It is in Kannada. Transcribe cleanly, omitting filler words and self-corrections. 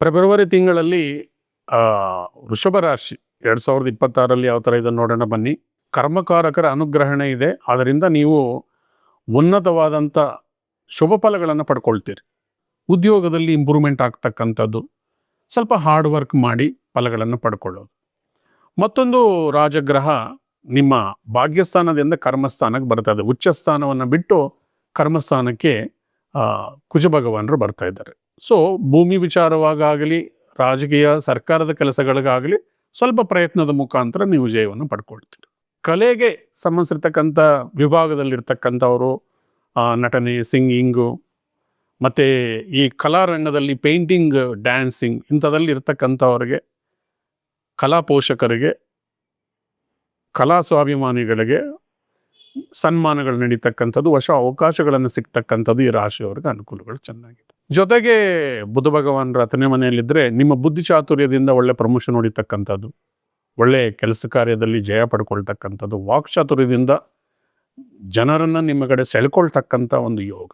ಫೆಬ್ರವರಿ ತಿಂಗಳಲ್ಲಿ ಆ, ವೃಷಭ ರಾಶಿ 2026ರಲ್ಲಿ ಯಾವ ಥರ ಇದೆ ನೋಡೋಣ ಬನ್ನಿ. ಕರ್ಮಕಾರಕರ ಅನುಗ್ರಹಣೆ ಇದೆ. ಆದ್ದರಿಂದ ನೀವು ಉನ್ನತವಾದಂಥ ಶುಭ ಫಲಗಳನ್ನು ಪಡ್ಕೊಳ್ತೀರಿ. ಉದ್ಯೋಗದಲ್ಲಿ ಇಂಪ್ರೂವ್ಮೆಂಟ್ ಆಗ್ತಕ್ಕಂಥದ್ದು, ಸ್ವಲ್ಪ ಹಾರ್ಡ್ ವರ್ಕ್ ಮಾಡಿ ಫಲಗಳನ್ನು ಪಡ್ಕೊಳ್ಳೋದು. ಮತ್ತೊಂದು ರಾಜಗ್ರಹ ನಿಮ್ಮ ಭಾಗ್ಯಸ್ಥಾನದಿಂದ ಕರ್ಮಸ್ಥಾನಕ್ಕೆ ಬರ್ತದೆ. ಉಚ್ಚ ಸ್ಥಾನವನ್ನು ಬಿಟ್ಟು ಕರ್ಮಸ್ಥಾನಕ್ಕೆ ಕುಜ ಭಗವಾನರು ಬರ್ತಾ ಇದ್ದಾರೆ. ಸೊ ಭೂಮಿ ವಿಚಾರವಾಗಲಿ, ರಾಜಕೀಯ ಸರ್ಕಾರದ ಕೆಲಸಗಳಿಗಾಗಲಿ ಸ್ವಲ್ಪ ಪ್ರಯತ್ನದ ಮುಖಾಂತರ ನೀವು ವಿಜಯವನ್ನು ಪಡ್ಕೊಳ್ತೀರಿ. ಕಲೆಗೆ ಸಂಬಂಧಿಸಿರ್ತಕ್ಕಂಥ ವಿಭಾಗದಲ್ಲಿರ್ತಕ್ಕಂಥವರು, ನಟನೆ, ಸಿಂಗಿಂಗು, ಮತ್ತು ಈ ಕಲಾರಂಗದಲ್ಲಿ ಪೇಂಟಿಂಗ್, ಡ್ಯಾನ್ಸಿಂಗ್ ಇಂಥದ್ದಲ್ಲಿ ಇರ್ತಕ್ಕಂಥವ್ರಿಗೆ, ಕಲಾ ಪೋಷಕರಿಗೆ, ಕಲಾ ಸ್ವಾಭಿಮಾನಿಗಳಿಗೆ ಸನ್ಮಾನಗಳು ನಡೀತಕ್ಕಂಥದ್ದು, ಹೊಸ ಅವಕಾಶಗಳನ್ನು ಸಿಗ್ತಕ್ಕಂಥದ್ದು ಈ ರಾಶಿಯವರಿಗೆ ಅನುಕೂಲಗಳು ಚೆನ್ನಾಗಿದೆ. ಜೊತೆಗೆ ಬುಧ ಭಗವಾನರ 10ನೇ ಮನೆಯಲ್ಲಿದ್ದರೆ ನಿಮ್ಮ ಬುದ್ಧಿ ಚಾತುರ್ಯದಿಂದ ಒಳ್ಳೆ ಪ್ರಮೋಷನ್ ಹೊಡಿತಕ್ಕಂಥದ್ದು, ಒಳ್ಳೆ ಕೆಲಸ ಕಾರ್ಯದಲ್ಲಿ ಜಯ ಪಡ್ಕೊಳ್ತಕ್ಕಂಥದ್ದು, ವಾಕ್ಚಾತುರ್ಯದಿಂದ ಜನರನ್ನು ನಿಮ್ಮ ಕಡೆ ಸೆಳ್ಕೊಳ್ತಕ್ಕಂಥ ಒಂದು ಯೋಗ.